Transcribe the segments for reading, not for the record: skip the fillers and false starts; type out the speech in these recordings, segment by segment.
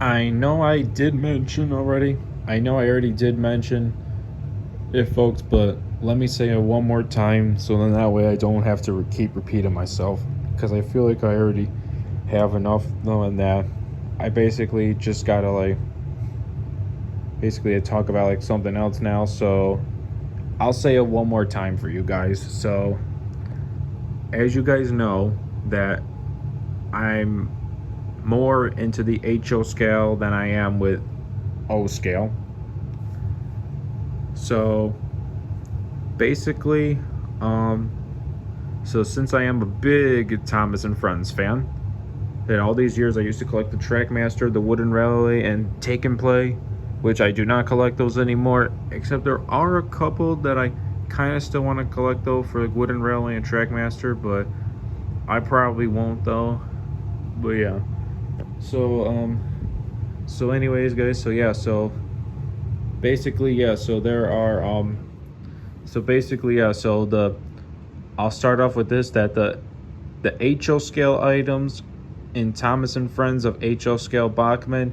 I know I did mention already. I know I already did mention it, folks, but let me say it one more time so then that way I don't have to keep repeating myself. Because I feel like I already have enough knowing that I basically just gotta, like, basically talk about, like, something else now. So I'll say it one more time for you guys. So, as you guys know, that I'm more into the HO scale than I am with O scale. So basically, um, so since I am a big Thomas and Friends fan, that all these years I used to collect the Trackmaster, the Wooden Railway, and Take and Play, which I do not collect those anymore. Except there are a couple that I kind of still want to collect though for like Wooden Railway and Trackmaster, but I probably won't though. But yeah. So so anyways, guys. So yeah. So basically, yeah. So there are So basically, yeah. So the I'll start off with this that the HO scale items in Thomas and Friends of HO scale Bachman,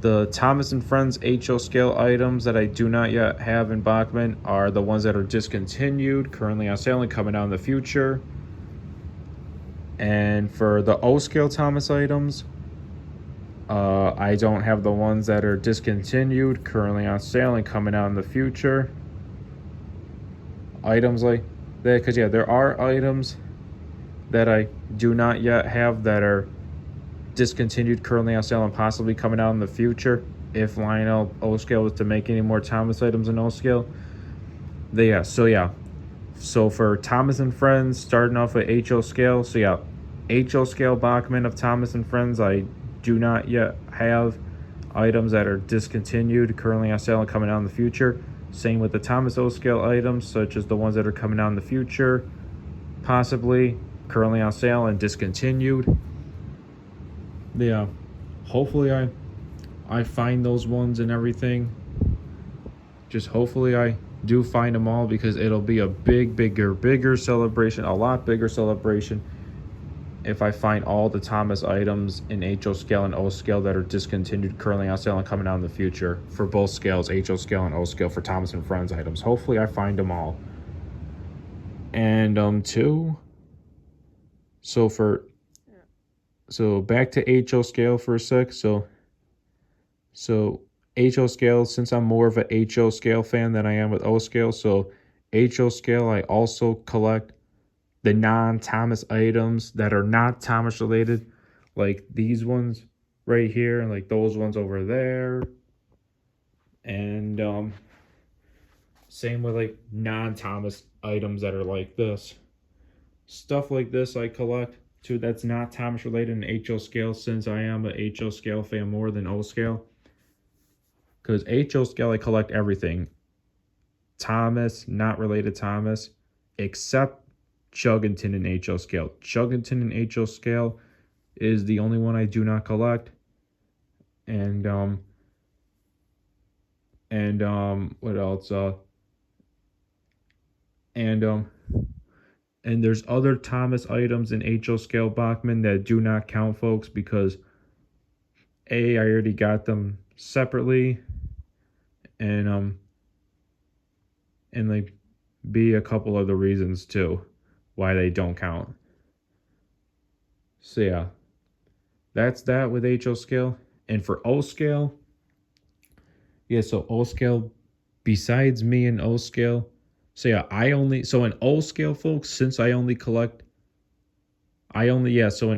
the Thomas and Friends HO scale items that I do not yet have in Bachman are the ones that are discontinued, currently on sale and coming out in the future. And for the O scale Thomas items, I don't have the ones that are discontinued, currently on sale and coming out in the future. Items like that, because yeah, there are items that I do not yet have that are discontinued, currently on sale, and possibly coming out in the future. If Lionel O scale was to make any more Thomas items in O scale, so for Thomas and Friends, starting off with HO scale. So yeah, HO scale Bachman of Thomas and Friends, I do not yet have items that are discontinued, currently on sale and coming out in the future. Same with the Thomas O scale items, such as the ones that are coming out in the future, possibly currently on sale and discontinued. Yeah, hopefully I find those ones and everything. Just hopefully I do find them all, because it'll be a bigger celebration, a lot bigger celebration, if I find all the Thomas items in HO scale and O scale that are discontinued, currently on sale and coming out in the future for both scales, HO scale and O scale, for Thomas and Friends items. Hopefully I find them all. And two, so for so back to HO scale for a sec. So HO scale, since I'm more of a HO scale fan than I am with O scale, so HO scale I also collect the non-Thomas items that are not Thomas related, like these ones right here, and like those ones over there. And same with like non-Thomas items that are like this. Stuff like this I collect too, that's not Thomas related in HO scale, since I am a HO scale fan more than O scale. Because HO scale I collect everything. Thomas, not related Thomas, except Chuggington in HO scale. Chuggington in HO scale is the only one I do not collect. And what else? And and there's other Thomas items in HO scale Bachman that do not count, folks, because I already got them separately, and and like B, a couple other reasons too why they don't count. So yeah, that's that with HO scale. And for O scale, yeah, so O scale, besides me and O scale, so yeah, so in O scale, folks, since so in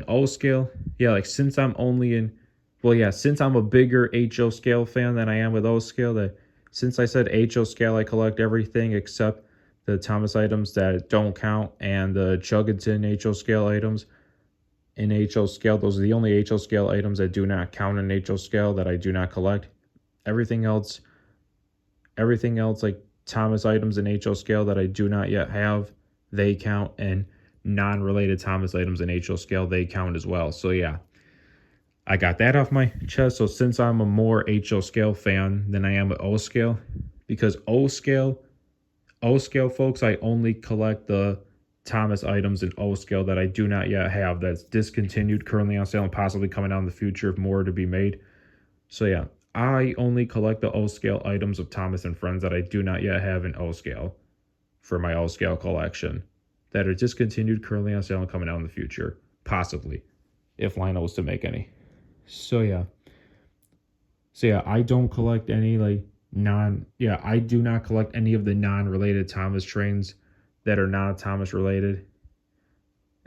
O scale, yeah, like since I'm only in, well, yeah, since I'm a bigger HO scale fan than I am with O scale, that since I said HO scale, I collect everything except the Thomas items that don't count, and the Chuggington HO scale items in HO scale. Those are the only HO scale items that do not count in HO scale that I do not collect. Everything else, like Thomas items in HO scale that I do not yet have, they count, and non-related Thomas items in HO scale, they count as well. So yeah, I got that off my chest. So since I'm a more HO scale fan than I am at O scale, because O scale, folks, I only collect the Thomas items in O scale that I do not yet have that's discontinued, currently on sale, and possibly coming out in the future if more to be made. So yeah, I only collect the O scale items of Thomas and Friends that I do not yet have in O scale for my O scale collection that are discontinued, currently on sale, and coming out in the future, possibly if Lionel was to make any. So yeah. So yeah, I don't collect any I do not collect any of the non-related Thomas trains that are not Thomas related.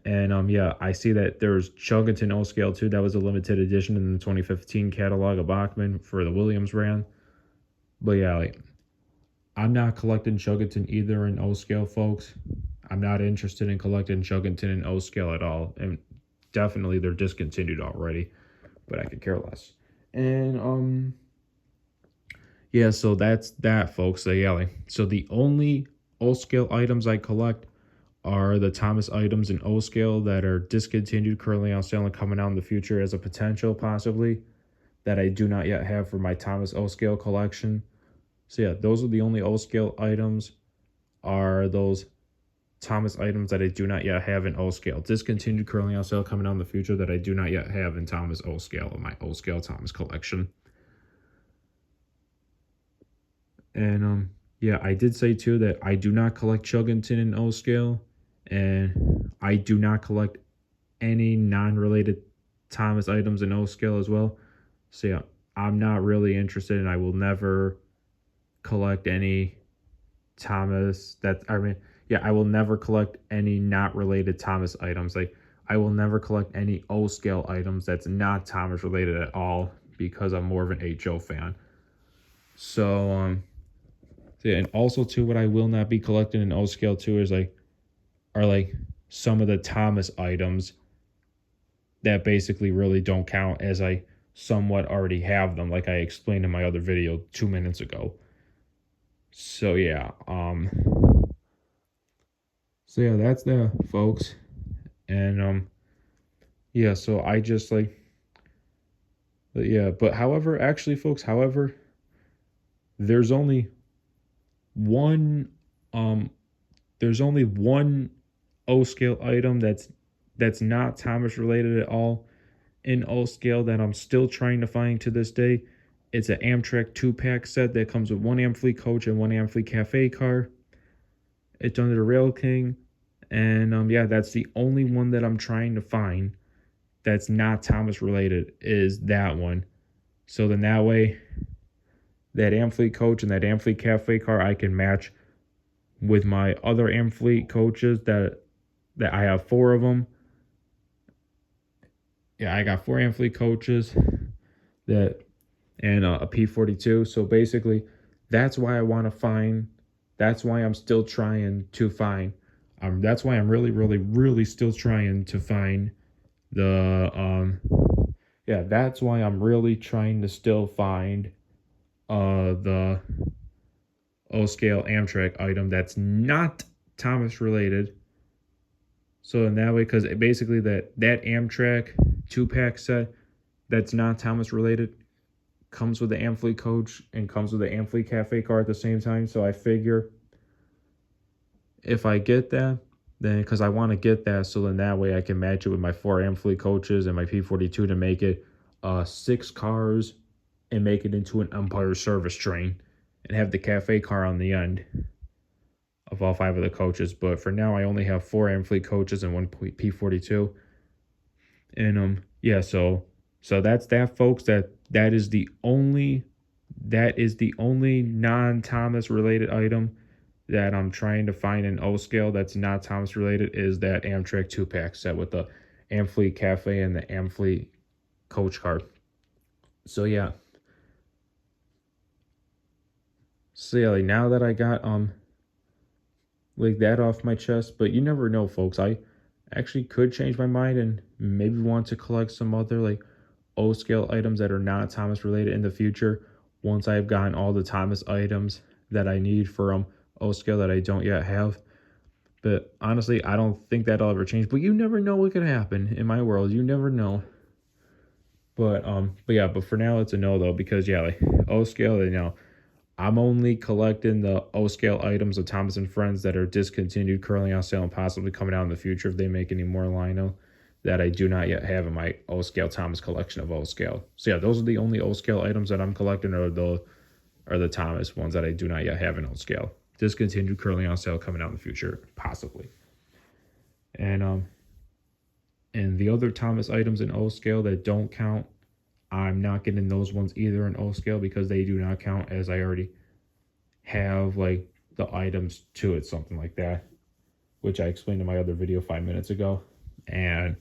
And yeah, I see that there's Chuggington O scale too. That was a limited edition in the 2015 catalog of Bachman for the Williams brand. But yeah, like I'm not collecting Chuggington either in O scale, folks. I'm not interested in collecting Chuggington in O scale at all. And definitely they're discontinued already. But I could care less. And yeah, so that's that, folks. So yeah, so the only O scale items I collect are the Thomas items in O scale that are discontinued, currently on sale, and coming out in the future as a potential, possibly, that I do not yet have for my Thomas O scale collection. So yeah, those are the only O scale items, are those Thomas items that I do not yet have in O scale. Discontinued, currently on sale, coming out in the future, that I do not yet have in Thomas O scale, in my O scale Thomas collection. And yeah, I did say too that I do not collect Chuggington in O scale, and I do not collect any non-related Thomas items in O scale as well. So yeah, I'm not really interested, and I will never collect any Thomas I will never collect any not related Thomas items. Like I will never collect any O scale items that's not Thomas related at all, because I'm more of an HO fan. So yeah, and also too, what I will not be collecting in O scale too are some of the Thomas items that basically really don't count, as I somewhat already have them, like I explained in my other video 2 minutes ago. So yeah, that's that, folks. And yeah, so I just but yeah, but however, actually, folks, however, there's only one there's only one O scale item that's not Thomas related at all in O scale that I'm still trying to find to this day. It's an Amtrak 2-pack set that comes with one Amfleet coach and one Amfleet Cafe car. It's under the Rail King. And yeah, that's the only one that I'm trying to find that's not Thomas related, is that one. So then that way, that Amfleet coach and that Amfleet Cafe car I can match with my other Amfleet coaches that I have 4 of them. Yeah, I got 4 Amfleet coaches and a P42. So basically, that's why I want to find. That's why I'm still trying to find. That's why I'm really, really, really still trying to find the. Yeah, that's why I'm really trying to still find the O scale Amtrak item that's not Thomas related. So in that way, because basically that Amtrak 2-pack set that's not Thomas related comes with the Amfleet coach and comes with the Amfleet Cafe car at the same time. So I figure if I get that, then because I want to get that, so then that way I can match it with my 4 Amfleet coaches and my P42 to make it 6 cars and make it into an Empire service train and have the Cafe car on the end of all 5 of the coaches. But for now, I only have 4 Amfleet coaches and 1 P42. And yeah, so that's that, folks. That is the only non-Thomas related item that I'm trying to find in O scale that's not Thomas related, is that Amtrak 2-pack set with the Amfleet Cafe and the Amfleet coach car. So yeah. So yeah, now that I got that off my chest, but you never know, folks. I actually could change my mind and maybe want to collect some other O scale items that are not Thomas related in the future, once I've gotten all the Thomas items that I need for O scale that I don't yet have. But honestly, I don't think that'll ever change. But you never know what could happen in my world. You never know. But yeah, but for now it's a no though, because yeah, O scale, I'm only collecting the O scale items of Thomas and Friends that are discontinued, currently on sale, and possibly coming out in the future if they make any more lino that I do not yet have in my O scale Thomas collection of O scale. So yeah, those are the only O scale items that I'm collecting, are the Thomas ones that I do not yet have in O scale. Discontinued, currently on sale, coming out in the future, possibly. And the other Thomas items in O scale that don't count, I'm not getting those ones either in O scale because they do not count, as I already have like the items to it, something like that, which I explained in my other video 5 minutes ago. And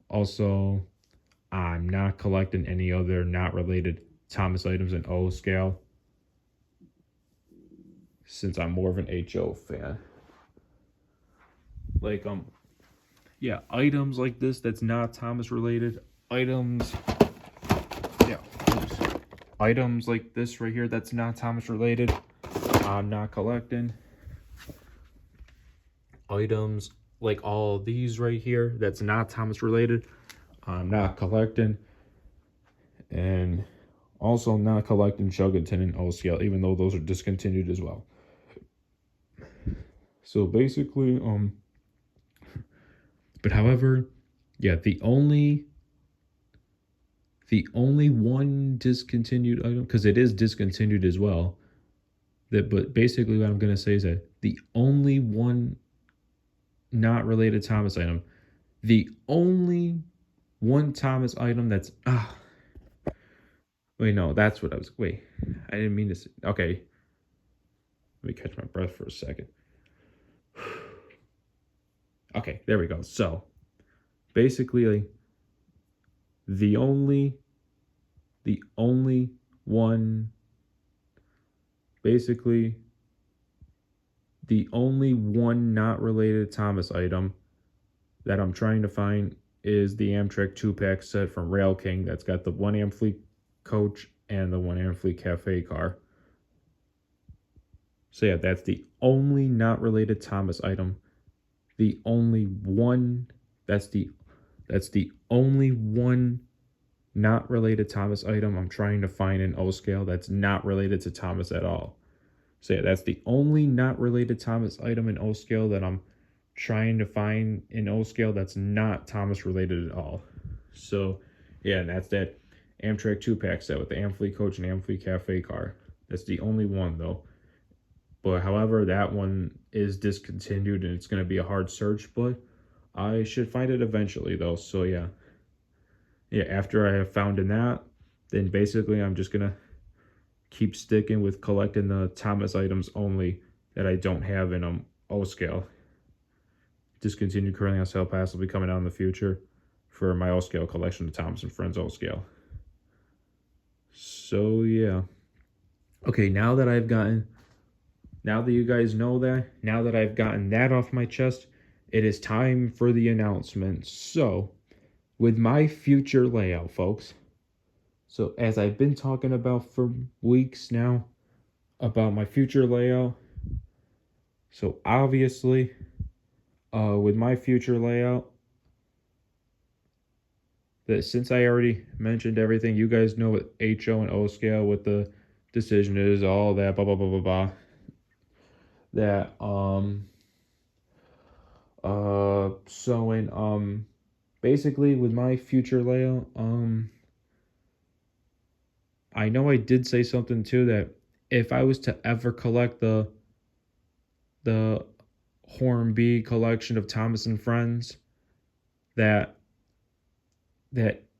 also, I'm not collecting any other not related Thomas items in O scale since I'm more of an HO fan. Like yeah, items like this that's not Thomas related, items yeah, items like this right here that's not Thomas related, I'm not collecting. Items like all these right here that's not Thomas related, I'm not collecting. And also not collecting Chuggington and OCL, even though those are discontinued as well. So basically, but however, yeah, the only one discontinued item, because it is discontinued as well, but basically what I'm gonna say is that the only one not related Thomas item, the only one Thomas item that's wait, no, that's what I was, wait, I didn't mean to say, okay, let me catch my breath for a second. Okay, there we go. So basically, like, the only one, basically the only one not related Thomas item that I'm trying to find is the Amtrak 2-pack set from Rail King that's got the 1 Amfleet coach and the 1 Amfleet cafe car. So yeah, that's the only not related Thomas item. The only one, that's the only one not related Thomas item I'm trying to find in O scale that's not related to Thomas at all. So yeah, that's the only not related Thomas item in O scale that I'm trying to find in O scale that's not Thomas related at all. So yeah, and that's that Amtrak 2-pack set with the Amfleet coach and Amfleet cafe car. That's the only one though. But however, that one is discontinued and it's going to be a hard search, but I should find it eventually though. So yeah, after I have found in that, then basically I'm just going to keep sticking with collecting the Thomas items only that I don't have in O scale. Discontinued, currently on sale, pass will be coming out in the future for my O scale collection of Thomas and Friends O scale. So yeah. Okay, now that you guys know that, now that I've gotten that off my chest, it is time for the announcement. So, with my future layout, folks, so as I've been talking about for weeks now, about my future layout, so obviously, with my future layout, that since I already mentioned everything, you guys know what HO and O scale, what the decision is, all that, blah, blah, blah, blah, blah. That so in basically with my future layout, I know I did say something too that if I was to ever collect the Hornby collection of Thomas and Friends, that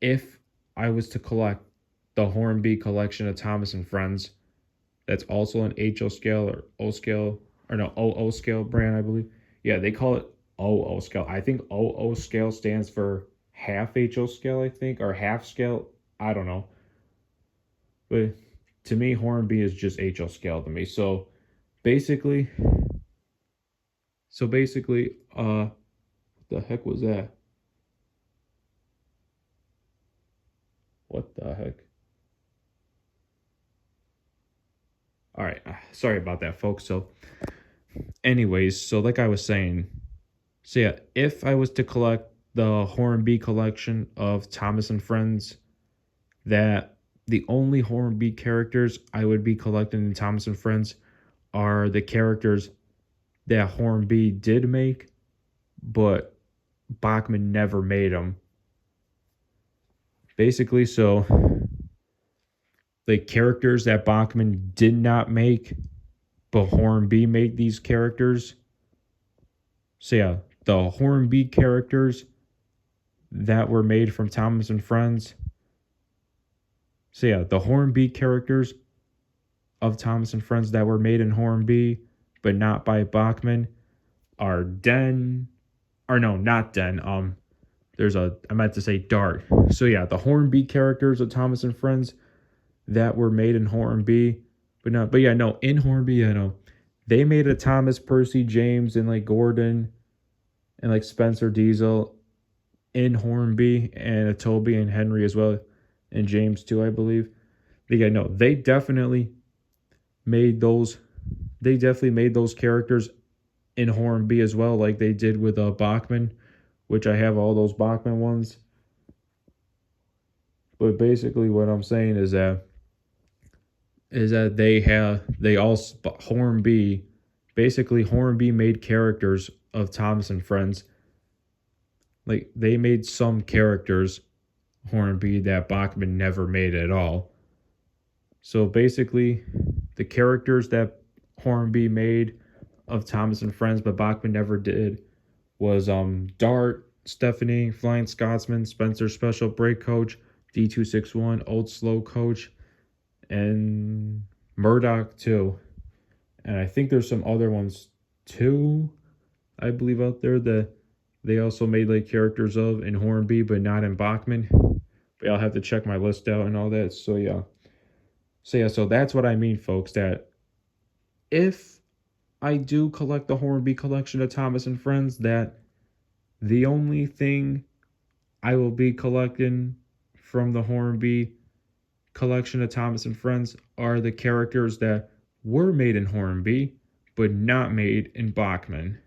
if I was to collect the Hornby collection of Thomas and Friends, that's also an HO scale or O scale, or no, OO scale brand, I believe. Yeah, they call it OO scale. I think OO scale stands for half HO scale, I think, or half scale. I don't know. But to me, Hornby is just HO scale to me. So basically, what the heck was that? What the heck? All right, sorry about that, folks. So anyways, so like I was saying, so yeah, if I was to collect the Hornby collection of Thomas and Friends, that The only Hornby characters I would be collecting in Thomas and Friends are the characters that Hornby did make, but Bachman never made them. Basically, so the characters that Bachman did not make, but Hornby made these characters. So yeah, the Hornby characters that were made from Thomas and Friends. So yeah, the Hornby characters of Thomas and Friends that were made in Hornby, but not by Bachman, are Den, or no, not Den. I meant to say Dart. So yeah, the Hornby characters of Thomas and Friends that were made in Hornby, in Hornby, they made a Thomas, Percy, James, and like Gordon, and like Spencer Diesel in Hornby, and a Toby and Henry as well, and James too, I believe. They definitely made those. They definitely made those characters in Hornby as well, like they did with Bachman, which I have all those Bachman ones. But basically, what I'm saying is that Hornby, basically Hornby made characters of Thomas and Friends. Like they made some characters Hornby that Bachman never made at all. So basically, the characters that Hornby made of Thomas and Friends, but Bachman never did, was Dart, Stephanie, Flying Scotsman, Spencer Special Break Coach, D261, Old Slow Coach, and Murdoch too. And I think there's some other ones too, I believe, out there that they also made like characters of in Hornby, but not in Bachman. But I'll have to check my list out and all that. So yeah. So that's what I mean, folks, that if I do collect the Hornby collection of Thomas and Friends, that the only thing I will be collecting from the Hornby collection of Thomas and Friends are the characters that were made in Hornby, but not made in Bachman.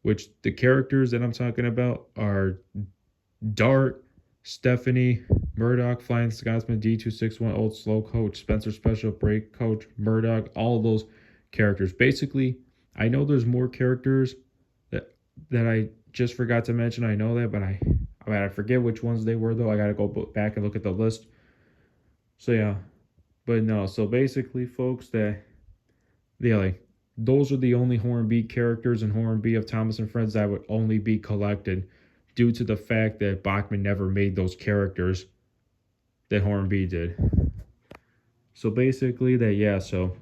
Which the characters that I'm talking about are Dart, Stephanie, Murdoch, Flying Scotsman, D261, Old Slow Coach, Spencer Special Break Coach, Murdoch, all of those characters. Basically, I know there's more characters that I just forgot to mention. I know that, but I forget which ones they were, though. I gotta go back and look at the list. So yeah, but no. So basically, folks, those are the only Hornby characters in Hornby of Thomas and Friends that would only be collected, due to the fact that Bachman never made those characters that Hornby did. So basically, so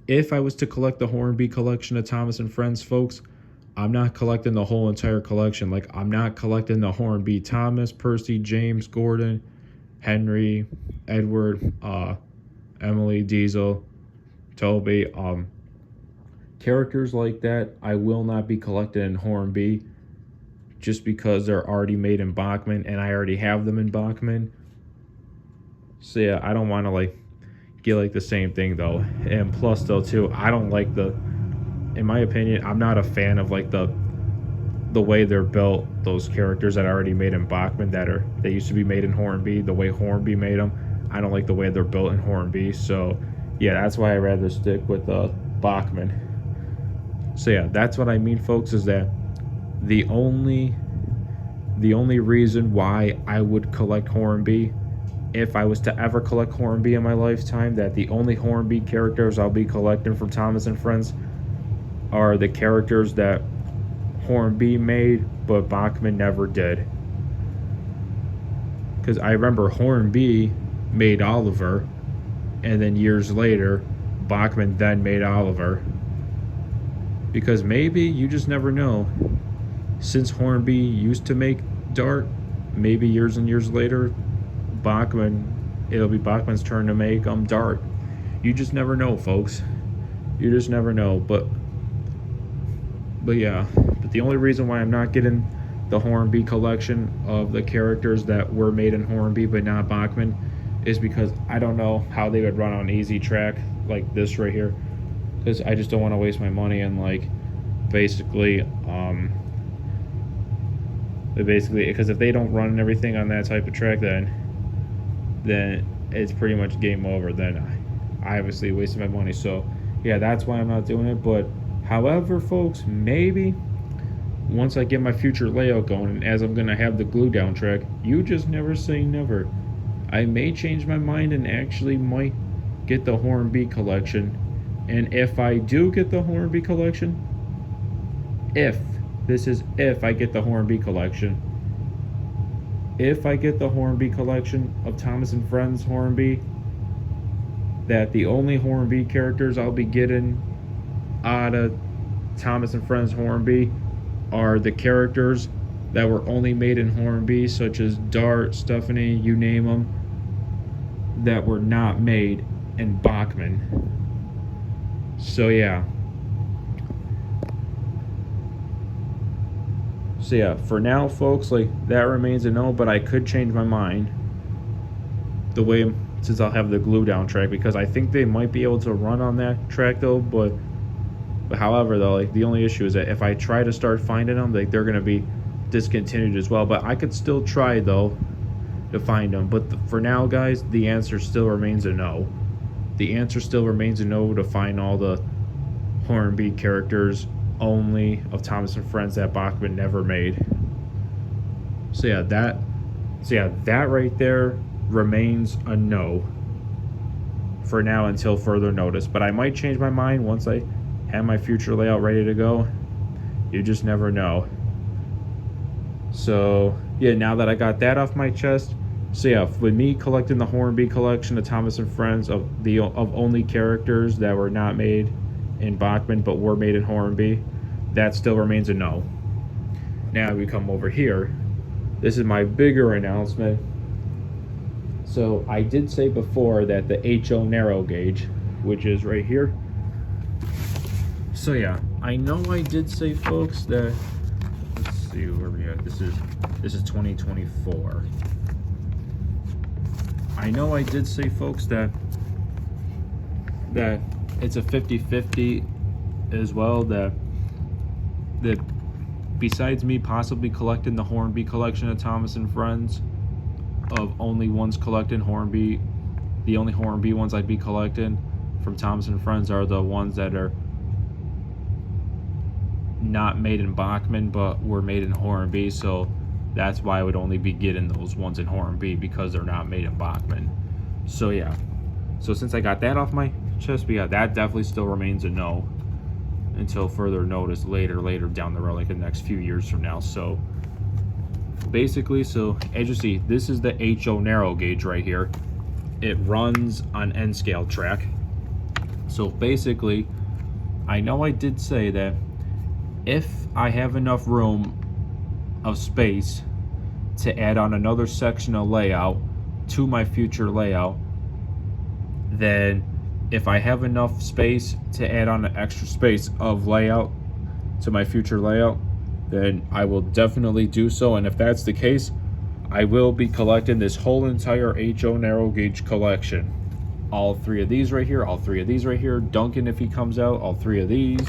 if I was to collect the Hornby collection of Thomas and Friends, folks, I'm not collecting the whole entire collection. Like, I'm not collecting the Hornby Thomas, Percy, James, Gordon, Henry, Edward, Emily, Diesel, Toby. Characters like that I will not be collecting in Hornby, just because they're already made in Bachman and I already have them in Bachman. So yeah, I don't want to get the same thing though. And plus though too, I don't like in my opinion, I'm not a fan of the way they're built, those characters that are already made in Bachman they used to be made in Hornby, the way Hornby made them. I don't like the way they're built in Hornby. So yeah, that's why I rather stick with Bachman. So yeah, that's what I mean, folks, is that the only reason why I would collect Hornby, if I was to ever collect Hornby in my lifetime, that the only Hornby characters I'll be collecting from Thomas and Friends are the characters that Hornby made, but Bachman never did. Because I remember Hornby made Oliver, and then years later, Bachman then made Oliver. Because maybe, you just never know, since Hornby used to make Dart, maybe years and years later, it'll be Bachman's turn to make Dart. You just never know, folks. You just never know. But yeah, but the only reason why I'm not getting the Hornby collection of the characters that were made in Hornby but not Bachman is because I don't know how they would run on Easy Track like this right here. Because I just don't want to waste my money and basically But basically, because if they don't run everything on that type of track, then it's pretty much game over. Then I obviously wasted my money. So yeah, that's why I'm not doing it. But however, folks, maybe once I get my future layout going, and as I'm gonna have the glue down track, you just never say never. I may change my mind and actually might get the Hornby collection. And if I do get the Hornby collection, if I get the Hornby collection, if I get the Hornby collection of Thomas and Friends Hornby, that the only Hornby characters I'll be getting out of Thomas and Friends Hornby are the characters that were only made in Hornby, such as Dart, Stephanie, you name them, that were not made in Bachman. So yeah. So yeah, for now, folks, like, that remains a no, but I could change my mind since I'll have the glue down track, because I think they might be able to run on that track though. But however though, like, the only issue is that if I try to start finding them, like, they're gonna be discontinued as well. But I could still try though to find them. But for now, guys, the answer still remains a no. The answer still remains a no to find all the Hornby characters only of Thomas and Friends that Bachman never made. So yeah, that right there remains a no for now until further notice. But I might change my mind once I have my future layout ready to go. You just never know. So yeah, now that I got that off my chest, so yeah, with me collecting the Hornby collection of Thomas and Friends of only characters that were not made in Bachman but were made in Hornby, that still remains a no. Now we come over here. This is my bigger announcement. So I did say before that the HO narrow gauge, which is right here. So yeah, I know I did say, folks, that, let's see where we at. This is 2024. I know I did say, folks, that it's a 50-50 as well, that besides me possibly collecting the Hornby collection of Thomas and Friends, of only ones collecting Hornby, the only Hornby ones I'd be collecting from Thomas and Friends are the ones that are not made in Bachman but were made in Hornby. So that's why I would only be getting those ones in Hornby, because they're not made in Bachman. So yeah, so since I got that off my chest, but yeah, that definitely still remains a no until further notice later down the road, like the next few years from now. So basically, so as you see, this is the HO narrow gauge right here. It runs on N scale track. So basically, I know I did say that if I have enough room of space to add on another section of layout to my future layout, then if I have enough space to add on an extra space of layout to my future layout, then I will definitely do so. And if that's the case, I will be collecting this whole entire HO narrow gauge collection. All three of these right here, all three of these right here, Duncan if he comes out, all three of these,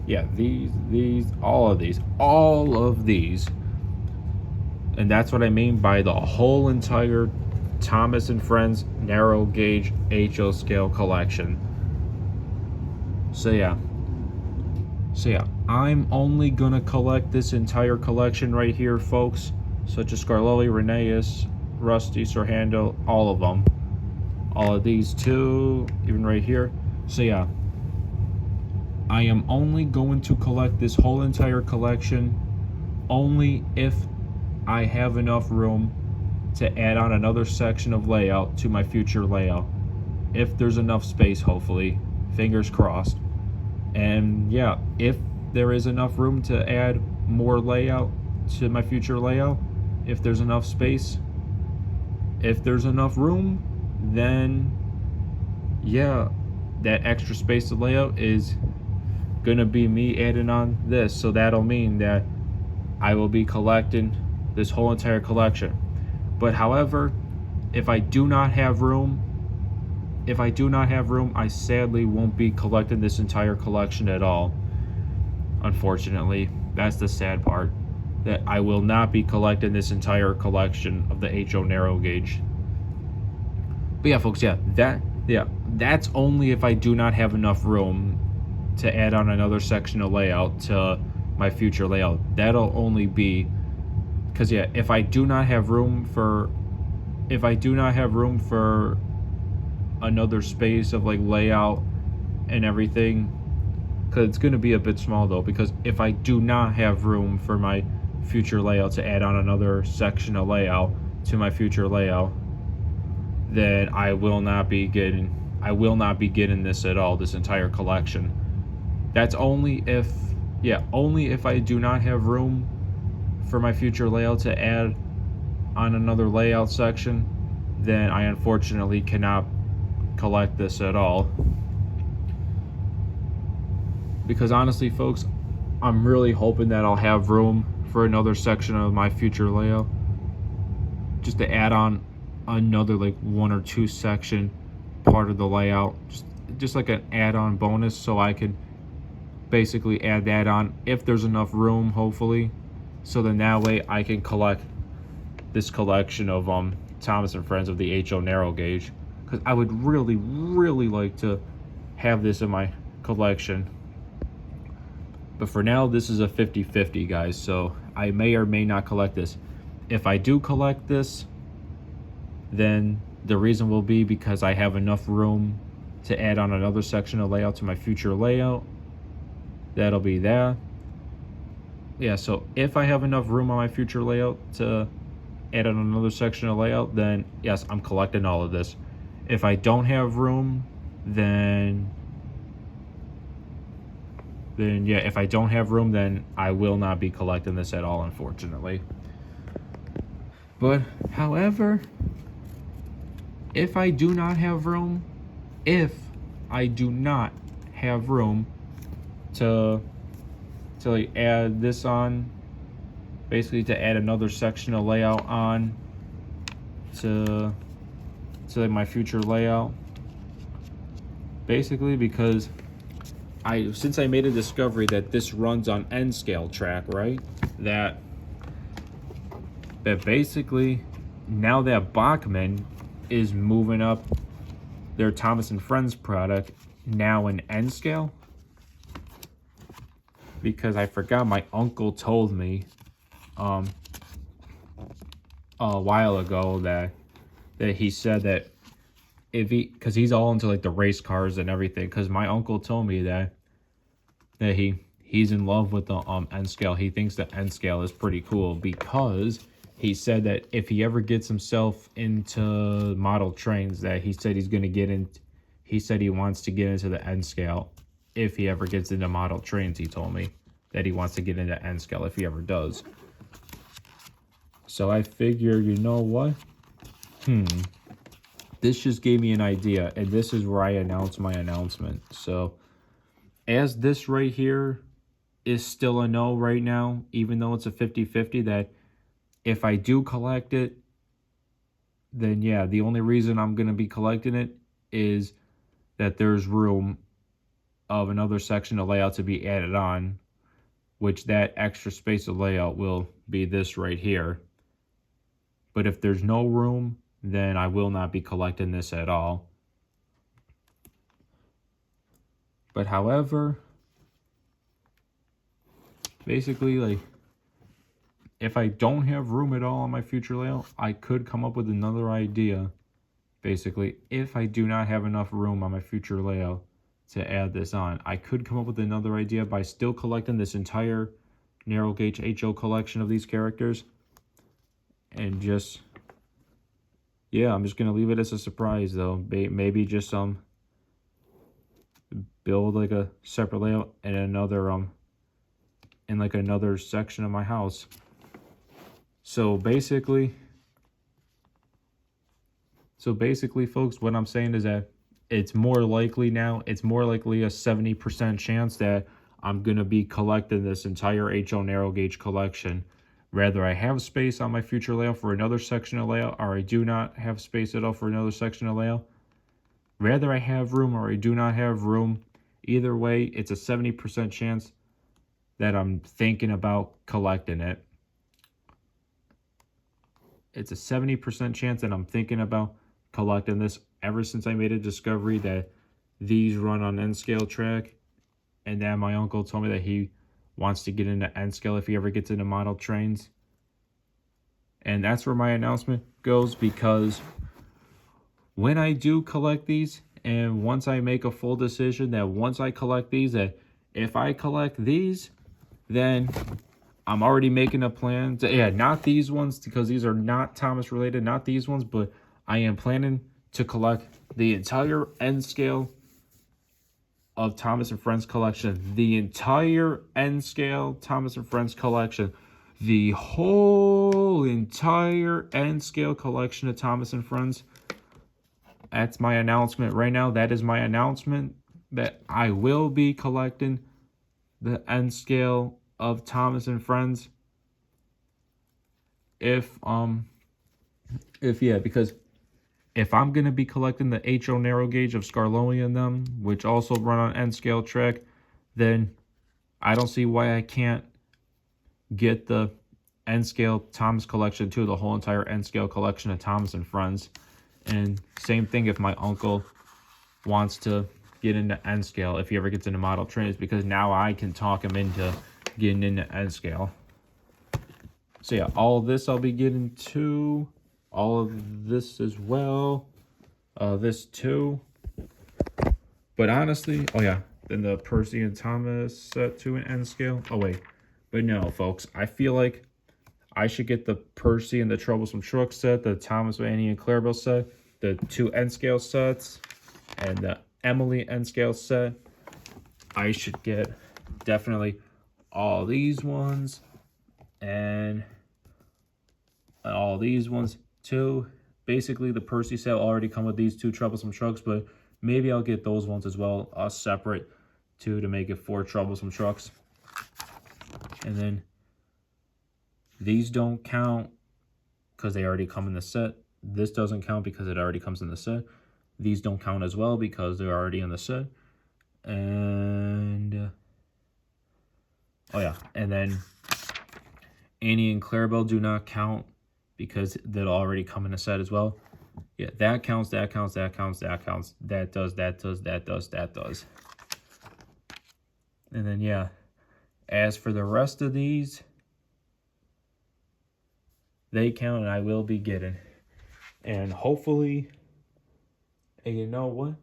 yeah, these, all of these. And that's what I mean by the whole entire Thomas and Friends narrow gauge HO scale collection. So yeah, I'm only gonna collect this entire collection right here, folks, such as Scarlelli, Rheneas, Rusty, Sorhando, all of them, all of these too, even right here. So yeah, I am only going to collect this whole entire collection only if I have enough room to add on another section of layout to my future layout. If there's enough space, hopefully, fingers crossed. And yeah, if there is enough room to add more layout to my future layout, if there's enough space, if there's enough room, then yeah, that extra space to layout is gonna be me adding on this. So that'll mean that I will be collecting this whole entire collection. But however, if I do not have room, I sadly won't be collecting this entire collection at all. Unfortunately, that's the sad part. that I will not be collecting this entire collection of the HO narrow gauge. But yeah, folks, that's only if I do not have enough room to add on another section of layout to my future layout. That'll only be because if I do not have room for another space of like layout and everything, because it's going to be a bit small though, because if I do not have room for my future layout to add on another section of layout to my future layout, then I will not be getting this at all, this entire collection. That's only if I do not have room for my future layout to add on another layout section, then I unfortunately cannot collect this at all. Because honestly, folks, I'm really hoping that I'll have room for another section of my future layout, just to add on another like 1 or 2 section part of the layout, just like an add-on bonus, so I can basically add that on if there's enough room, hopefully, so then that way I can collect this collection of Thomas and Friends of the HO narrow gauge, because I would really like to have this in my collection. But for now, this is a 50-50, guys, so I may or may not collect this. If I do collect this, then the reason will be because I have enough room to add on another section of layout to my future layout. That'll be that. Yeah, so if I have enough room on my future layout to add on another section of layout, then yes, I'm collecting all of this. If I don't have room, then if I don't have room, then I will not be collecting this at all, unfortunately. But however, if I do not have room to like add this on, basically to add another section of layout on to like my future layout, basically because since I made a discovery that this runs on N scale track, right? That basically now that Bachmann is moving up their Thomas and Friends product now in N scale, because I forgot my uncle told me a while ago that he said that because he's all into like the race cars and everything, because my uncle told me that he's in love with the N scale. He thinks the N scale is pretty cool, because he said that if he ever gets himself into model trains, that he said he's going to get in. He said he wants to get into the N scale if he ever gets into model trains. He told me that he wants to get into N scale if he ever does. So I figure, you know what? This just gave me an idea, and this is where I announce my announcement. So as this right here is still a no right now, even though it's a 50-50, that if I do collect it, then yeah, the only reason I'm going to be collecting it is that there's room of another section of layout to be added on, which that extra space of layout will be this right here. But if there's no room, then I will not be collecting this at all. But however, basically, like, if I don't have room at all on my future layout, I could come up with another idea. Basically, if I do not have enough room on my future layout to add this on, I could come up with another idea by still collecting this entire narrow gauge HO collection of these characters. And just, yeah, I'm just going to leave it as a surprise, though. Maybe just build like a separate layout and another in like another section of my house. So basically, folks, what I'm saying is that it's more likely now, it's more likely a 70% chance that I'm going to be collecting this entire HO narrow gauge collection. Whether I have space on my future layout for another section of layout, or I do not have space at all for another section of layout. Whether I have room or I do not have room, either way, it's a 70% chance that I'm thinking about collecting it. it's a 70% chance that I'm thinking about collecting this ever since I made a discovery that these run on N scale track. And then my uncle told me that he wants to get into N scale if he ever gets into model trains. And that's where my announcement goes, because when I do collect these, and once I make a full decision that once I collect these, that if I collect these, then I'm already making a plan to, yeah, not these ones, because these are not Thomas related, not these ones, but I am planning to collect the entire N scale of Thomas and Friends collection, the entire N scale Thomas and Friends collection, the whole entire N scale collection of Thomas and Friends. That's my announcement right now. That is my announcement, that I will be collecting the N scale of Thomas and Friends. Because if I'm gonna be collecting the HO narrow gauge of Skarloey and them, which also run on N scale track, then I don't see why I can't get the N scale Thomas collection too, the whole entire N scale collection of Thomas and Friends. And same thing if my uncle wants to get into N scale, if he ever gets into model trains, because now I can talk him into getting into N scale. So yeah, all of this I'll be getting to, all of this as well, this too. But honestly, oh yeah, then the Percy and Thomas set to an N scale. Oh wait, but no, folks, I feel like I should get the Percy and the Troublesome Truck set, the Thomas, Annie, and Clarabelle set, the 2 N scale sets, and the Emily N scale set. I should get definitely all these ones and all these ones too. Basically, the Percy set will already come with these 2 Troublesome Trucks, but maybe I'll get those ones as well, separate too, to make it 4 Troublesome Trucks. And then these don't count because they already come in the set. This doesn't count because it already comes in the set. These don't count as well because they're already in the set. And oh yeah, and then Annie and Clarabelle do not count because they'll already come in a set as well. Yeah, that counts, that counts, that counts, that counts. That does, that does, that does, that does. And then yeah, as for the rest of these, they count, and I will be getting. And hopefully, and you know what?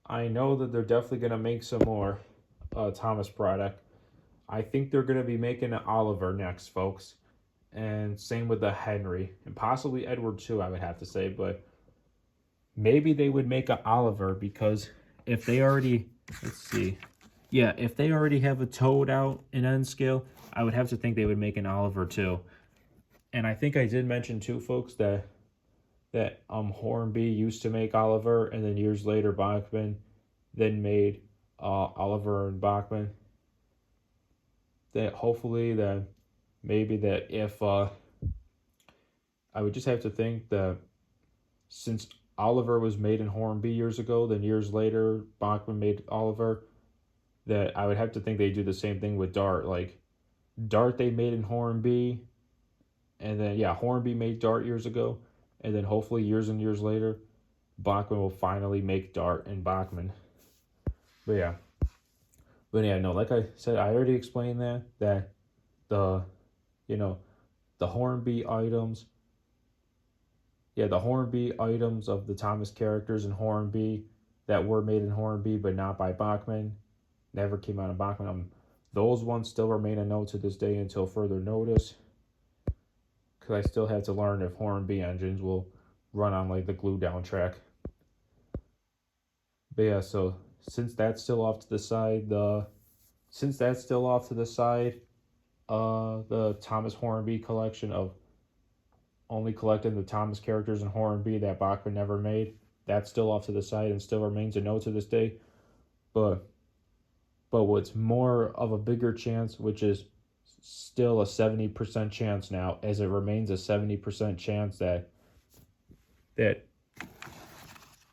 I know that they're definitely going to make some more Thomas product. I think they're going to be making an Oliver next, folks. And same with the Henry. And possibly Edward too, I would have to say. But maybe they would make an Oliver, because if they already, let's see. Yeah, if they already have a Toad out in N scale, I would have to think they would make an Oliver too. And I think I did mention too, folks, that Hornby used to make Oliver, and then years later Bachman then made Oliver and Bachman. That hopefully that maybe that if I would just have to think that since Oliver was made in Hornby years ago, then years later Bachman made Oliver, that I would have to think they do the same thing with Dart. Like Dart they made in Hornby, and then yeah, Hornby made Dart years ago, and then hopefully years and years later Bachman will finally make Dart and Bachman. But yeah, no, like I said, I already explained that the the Hornby items, yeah, the Hornby items of the Thomas characters in Hornby that were made in Hornby but not by Bachman, never came out of Bachman. Those ones still remain a no to this day until further notice, because I still have to learn if Hornby engines will run on like the glue down track. But yeah, so since that's still off to the side, the Thomas Hornby collection of only collecting the Thomas characters in Hornby that Bachman never made, that's still off to the side and still remains a no to this day. But what's more of a bigger chance, which is still a 70% chance now, as it remains a 70% chance that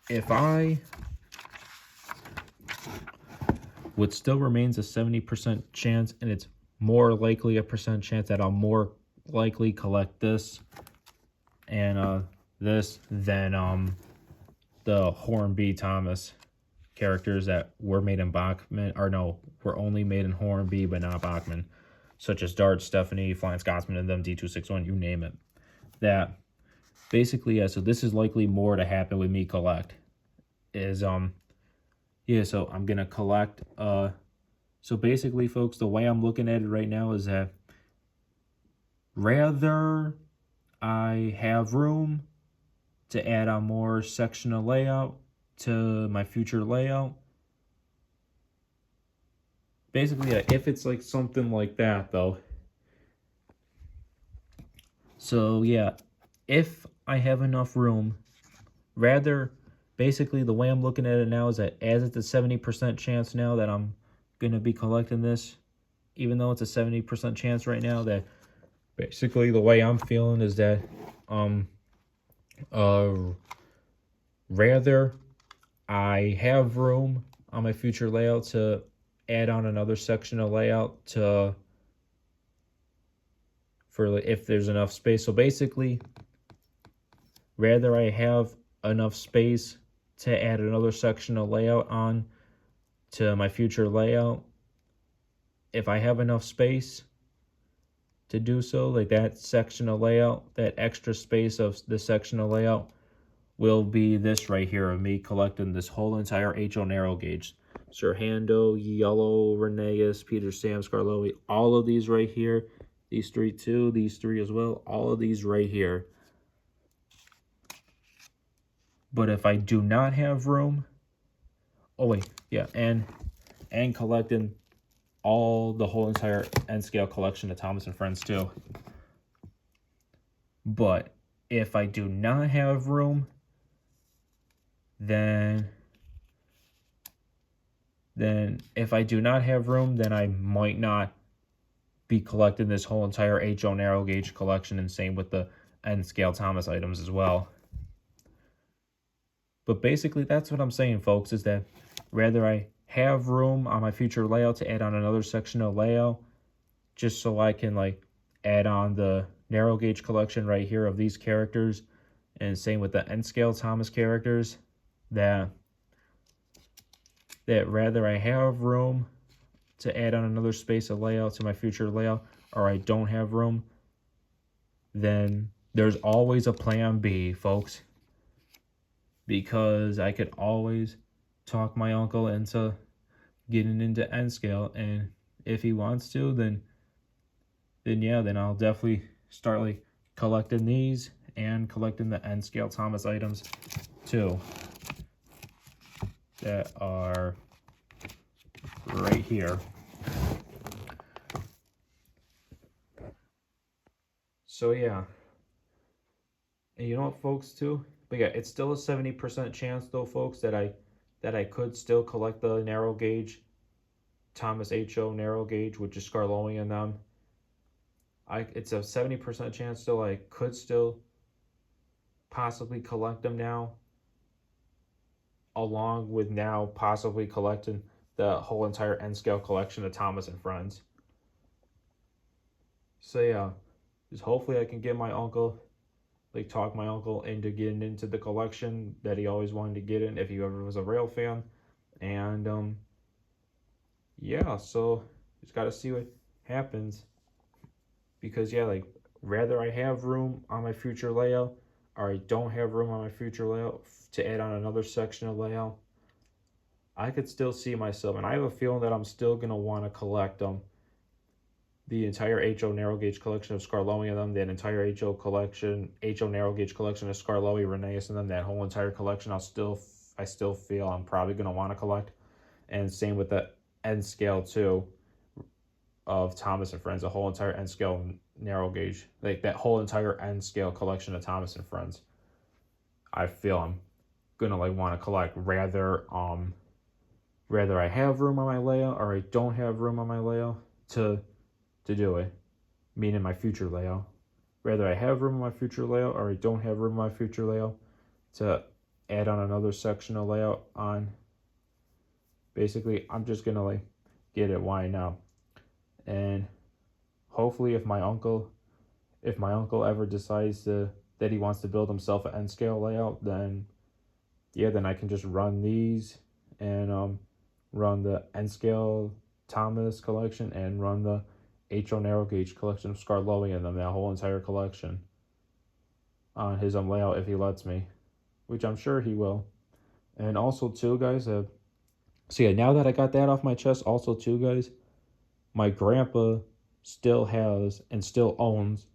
if I what still remains a 70% chance, and it's more likely a percent chance that I'll more likely collect this and this than the Hornby Thomas characters that were made in Bachman, or no, were only made in Hornby but not Bachman, such as Dart, Stephanie, Flying Scotsman, and them D261, you name it. That basically, yeah, so this is likely more to happen with me collect. Is yeah, so I'm gonna collect so basically folks, the way I'm looking at it right now is that rather I have room to add on more sectional layout to my future layout. Basically, if it's like something like that though. So yeah, if I have enough room, rather, basically the way I'm looking at it now is that as it's a 70% chance now that I'm going to be collecting this, even though it's a 70% chance right now, that basically the way I'm feeling is that uh rather I have room on my future layout to add on another section of layout to for if there's enough space. So basically, rather I have enough space to add another section of layout on to my future layout. If I have enough space to do so, like that section of layout, that extra space of the section of layout will be this right here of me collecting this whole entire HO narrow gauge. Sirhando, Yellow, Renegas, Peter Sam, Scarlowi, all of these right here. These three too, these three as well, all of these right here. But if I do not have room, oh wait, yeah, and collecting the whole entire N scale collection of Thomas and Friends too. But if I do not have room, then if I do not have room, then I might not be collecting this whole entire HO narrow gauge collection, and same with the N scale Thomas items as well. But basically that's what I'm saying, folks, is that rather I have room on my future layout to add on another section of layout just so I can like add on the narrow gauge collection right here of these characters, and same with the N scale Thomas characters, that rather I have room to add on another space of layout to my future layout, or I don't have room, then there's always a plan B, folks, because I could always talk my uncle into getting into N scale, and if he wants to, then yeah, then I'll definitely start like collecting these and collecting the N scale Thomas items too that are right here. So yeah, and you know what, folks, too, but yeah, it's still a 70% chance though, folks, that I could still collect the narrow gauge Thomas HO narrow gauge, which is Scarlowi in them. It's a 70% chance still I could still possibly collect them now, along with now possibly collecting the whole entire N scale collection of Thomas and Friends. So yeah, just hopefully I can get my uncle, like talk my uncle into getting into the collection that he always wanted to get in if he ever was a rail fan. And yeah, so just gotta see what happens, because yeah, like rather I have room on my future layout or I don't have room on my future layout to add on another section of layout, I could still see myself, and I have a feeling that I'm still gonna want to collect the entire HO narrow gauge collection of Scarlowi and them, that entire HO narrow gauge collection of Scarlowi, Renegas and them, that whole entire collection. I still feel I'm probably gonna want to collect, and same with the N scale too of Thomas and Friends, the whole entire N scale narrow gauge, like that whole entire N scale collection of Thomas and Friends. I feel I'm gonna like want to collect, rather I have room on my layout or I don't have room on my layout to do it, meaning my future layout. Rather I have room on my future layout or I don't have room on my future layout to add on another section of layout on. Basically, I'm just gonna like get it, why now? And hopefully if my uncle if my uncle ever decides that he wants to build himself an N scale layout, then yeah, then I can just run these and run the N scale Thomas collection and run the HO narrow gauge collection of Skarloey and them, that whole entire collection on his layout if he lets me, which I'm sure he will. And also too, guys, so yeah, now that I got that off my chest, also too, guys, my grandpa still has and still owns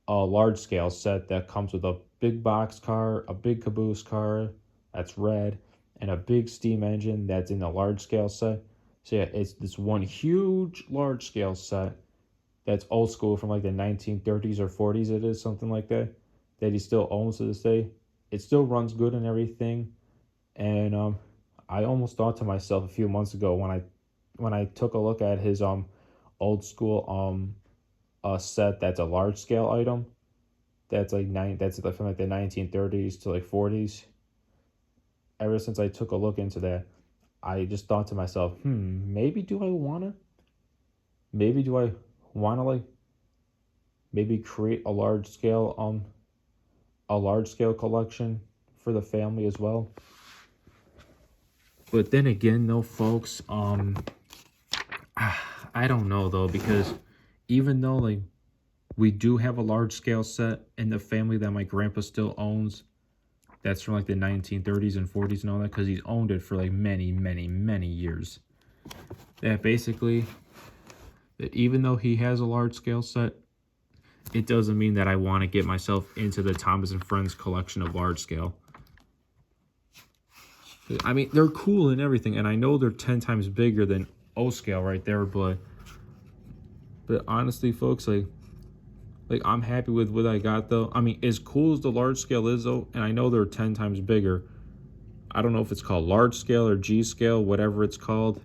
a large scale set that comes with a big box car, a big caboose car that's red, and a big steam engine that's in the large scale set. So yeah, it's this one huge large scale set that's old school from like the 1930s or 40s. It is something like that he still owns to this day. It still runs good and everything. And I almost thought to myself a few months ago when I took a look at his old school set that's a large scale item that's like from like the 1930s to like 40s. Ever since I took a look into that, I just thought to myself, maybe do I wanna like maybe create a large scale collection for the family as well. But then again though, folks, I don't know though, because even though like we do have a large scale set in the family that my grandpa still owns, that's from like the 1930s and 40s and all that, because he's owned it for like many, many, many years. That basically, that even though he has a large scale set, it doesn't mean that I want to get myself into the Thomas and Friends collection of large scale. I mean, they're cool and everything, and I know they're 10 times bigger than O scale right there, but honestly, folks, like I'm happy with what I got though. I mean, as cool as the large scale is though, and I know they're 10 times bigger. I don't know if it's called large scale or G scale, whatever it's called.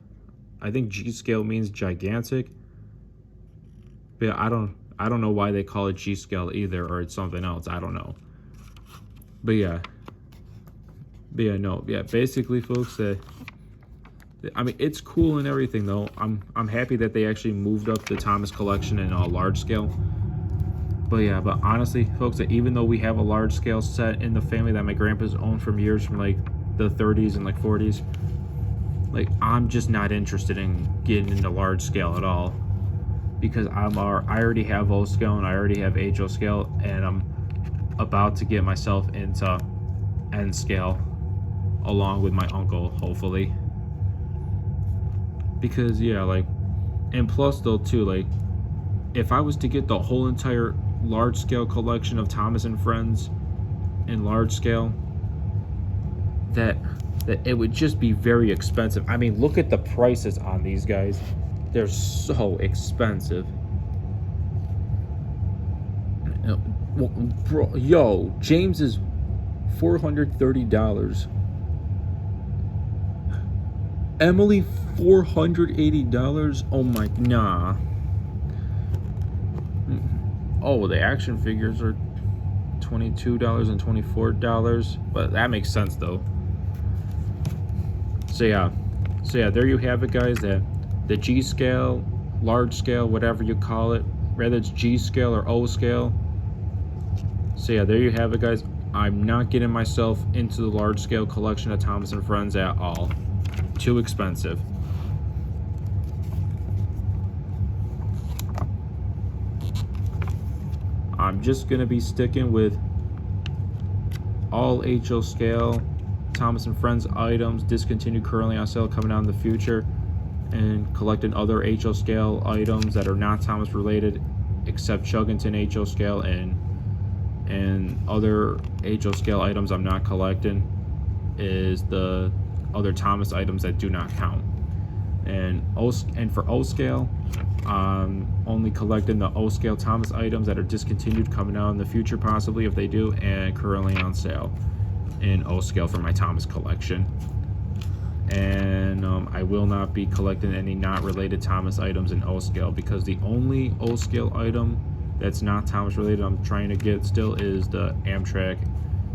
I think G scale means gigantic. But I don't know why they call it G scale either, or it's something else. I don't know. But yeah. Basically, folks, I mean, it's cool and everything though. I'm happy that they actually moved up the Thomas collection in a large scale. But yeah, but honestly, folks, that even though we have a large scale set in the family that my grandpa's owned from years from like the 30s and like 40s, like I'm just not interested in getting into large scale at all, because I already have O scale and I already have HO scale, and I'm about to get myself into N scale along with my uncle, hopefully. Because yeah, like, and plus though too, like if I was to get the whole entire large scale collection of Thomas and Friends in large scale, that it would just be very expensive. I mean, look at the prices on these guys. They're so expensive. Well, bro, yo, James is $430. Emily, $480. Oh my, nah. Oh, the action figures are $22 and $24, but that makes sense though. So yeah, there you have it, guys. The G scale, large scale, whatever you call it, whether it's G scale or O scale. So yeah, there you have it, guys. I'm not getting myself into the large scale collection of Thomas and Friends at all. Too expensive. I'm just gonna be sticking with all HO scale Thomas and Friends items discontinued, currently on sale, coming out in the future, and collecting other HO scale items that are not Thomas related, except Chuggington HO scale and other HO scale items I'm not collecting is the other Thomas items that do not count. And for O scale, only collecting the O scale Thomas items that are discontinued, coming out in the future possibly if they do, and currently on sale in O scale for my Thomas collection. And I will not be collecting any not related Thomas items in O scale, because the only O scale item that's not Thomas related I'm trying to get still is the Amtrak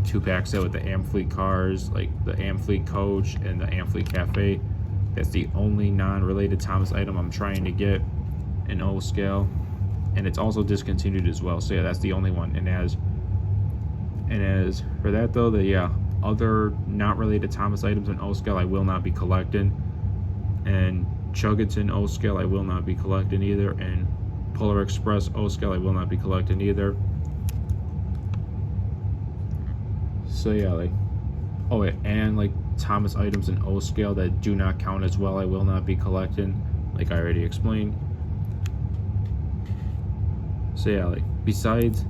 2-pack set with the Amfleet cars, like the Amfleet coach and the Amfleet cafe. That's the only non-related Thomas item I'm trying to get in O scale. and it's also discontinued as well. So yeah, that's the only one. And as for that though, other not related Thomas items in O scale I will not be collecting, and Chuggington O scale I will not be collecting either, and Polar Express O scale I will not be collecting either. So yeah, like, oh yeah, and like Thomas items in O scale that do not count as well I will not be collecting, like I already explained. So yeah, like besides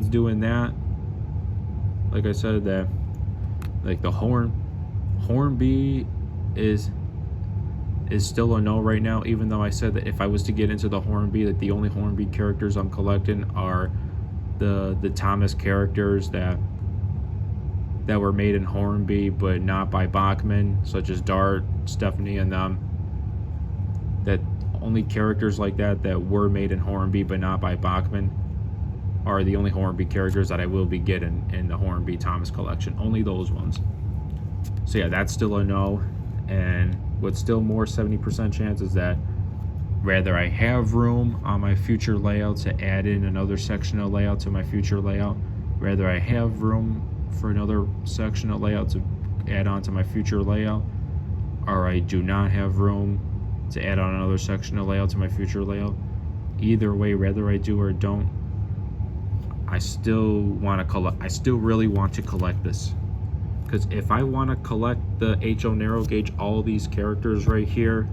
doing that, like I said, that like the Hornby is still a no right now, even though I said that if I was to get into the Hornby, that the only Hornby characters I'm collecting are the Thomas characters that were made in Hornby but not by Bachman, such as Dart, Stephanie, and them. That only characters like that were made in Hornby but not by Bachman are the only Hornby characters that I will be getting in the Hornby Thomas collection. Only those ones. So yeah, that's still a no. And with still more 70% chances that rather I have room on my future layout to add in another sectional layout to my future layout, rather I have room for another sectional layout to add on to my future layout, or I do not have room to add on another sectional layout to my future layout. Either way, whether I do or don't, I still want to collect. I still really want to collect this, because if I want to collect the HO narrow gauge, all these characters right here,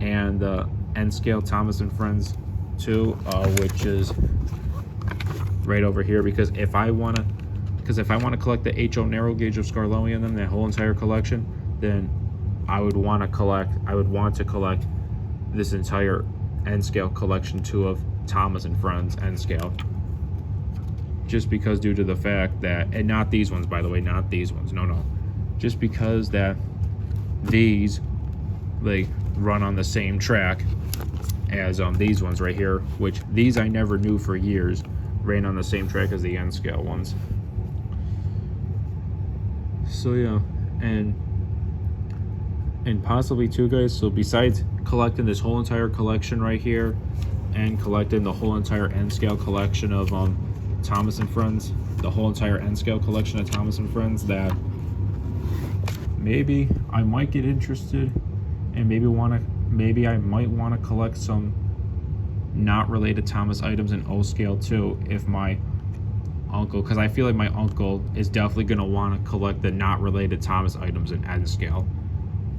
and the N scale Thomas and Friends too, which is right over here, because if I want to collect the HO narrow gauge of Skarloey and them, that whole entire collection, then I would want to collect this entire N scale collection too of Thomas and Friends N scale. Just because, due to the fact that, and not these ones, by the way, not these ones, no, just because that these like run on the same track as these ones right here, which these I never knew for years ran on the same track as the N scale ones. So yeah, and possibly too, guys, so besides collecting this whole entire collection right here and collecting the whole entire N scale collection of Thomas and Friends, the whole entire N scale collection of Thomas and Friends, that maybe I might get interested and maybe I might want to collect some not related Thomas items in O scale too, if my uncle, because I feel like my uncle is definitely going to want to collect the not related Thomas items in N scale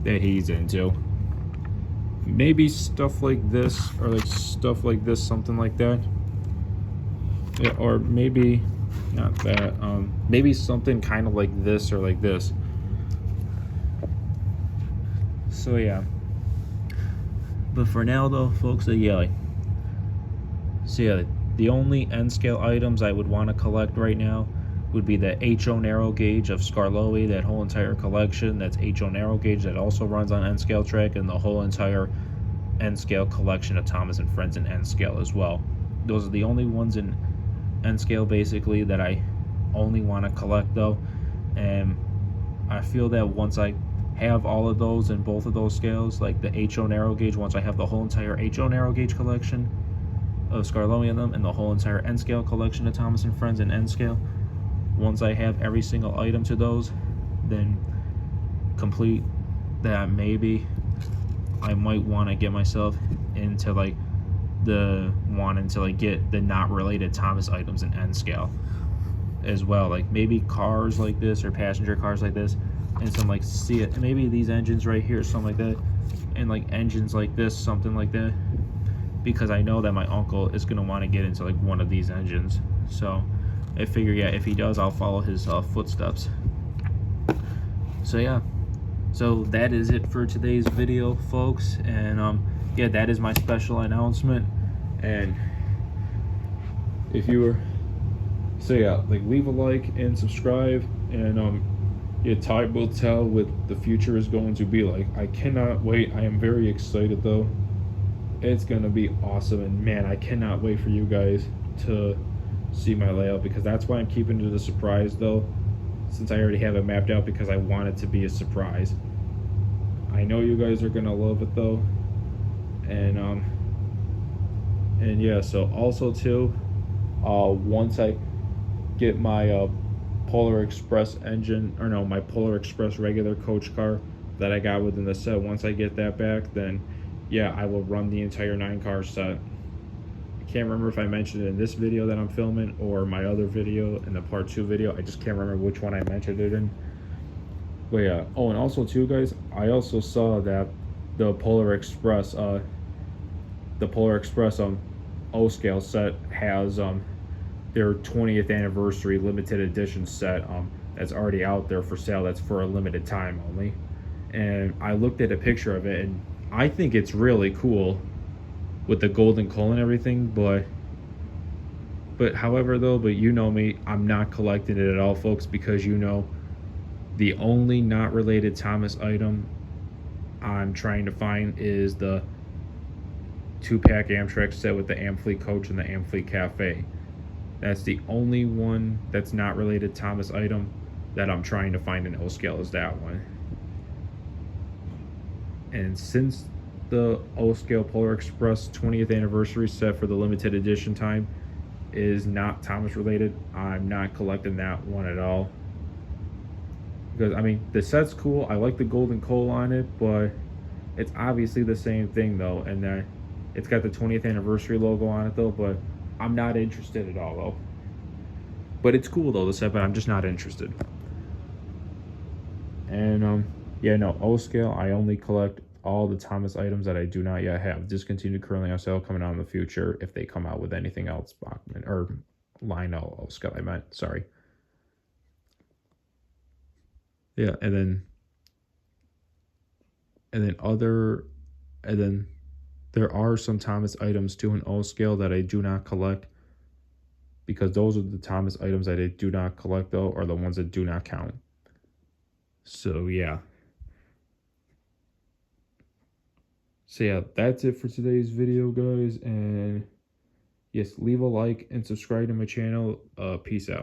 that he's into. Maybe stuff like this, or like stuff like this, something like that. Yeah, or maybe not that. Maybe something kind of like this or like this. So yeah. But for now though, folks, the only N scale items I would want to collect right now would be the HO narrow gauge of Skarloey, that whole entire collection. That's HO narrow gauge that also runs on N scale track, and the whole entire N scale collection of Thomas and Friends in N scale as well. Those are the only ones in N scale basically that I only want to collect though, and I feel that once I have all of those in both of those scales, like the HO narrow gauge, once I have the whole entire HO narrow gauge collection of Skarloey and them, and the whole entire N scale collection of Thomas and Friends in N scale, once I have every single item to those, then complete that, maybe I might want to get myself into like wanting to like get the not related Thomas items in N scale as well, like maybe cars like this or passenger cars like this, and some like maybe these engines right here, something like that, and like engines like this, something like that, because I know that my uncle is going to want to get into like one of these engines. So I figure, yeah, if he does, I'll follow his footsteps. So yeah, so that is it for today's video, folks, and yeah, that is my special announcement. And if you were, so yeah, like leave a like and subscribe, and yeah, time will tell what the future is going to be like. I cannot wait. I am very excited though. It's gonna be awesome, and man, I cannot wait for you guys to see my layout, because that's why I'm keeping it a surprise though, since I already have it mapped out, because I want it to be a surprise. I know you guys are gonna love it though, and And yeah, so also too, once I get my Polar Express engine, or no, my Polar Express regular coach car that I got within the set, once I get that back, then yeah, I will run the entire 9 car set. I can't remember if I mentioned it in this video that I'm filming or my other video in the part 2 video. I just can't remember which one I mentioned it in. But yeah, oh, and also too, guys, I also saw that the Polar Express, O scale set has their 20th anniversary limited edition set that's already out there for sale. That's for a limited time only. And I looked at a picture of it, and I think it's really cool with the golden coal and everything. But however though, but you know me, I'm not collecting it at all, folks, because you know the only not related Thomas item I'm trying to find is the 2-pack Amtrak set with the Amfleet coach and the Amfleet Cafe. That's the only one that's not related Thomas item that I'm trying to find in O scale, is that one. And since the O scale Polar Express 20th anniversary set for the limited edition time is not Thomas related, I'm not collecting that one at all. Because I mean, the set's cool. I like the golden coal on it, but it's obviously the same thing though, and then it's got the 20th anniversary logo on it though, but I'm not interested at all though. But it's cool though, the set, but I'm just not interested. And yeah, no, O scale, I only collect all the Thomas items that I do not yet have discontinued, currently on sale, coming out in the future if they come out with anything else, Bachman or Lionel O scale, I meant, sorry. Yeah, and then there are some Thomas items too in O scale that I do not collect, because those are the Thomas items that I do not collect though, are the ones that do not count. So yeah. So yeah, that's it for today's video, guys, and yes, leave a like and subscribe to my channel. Peace out.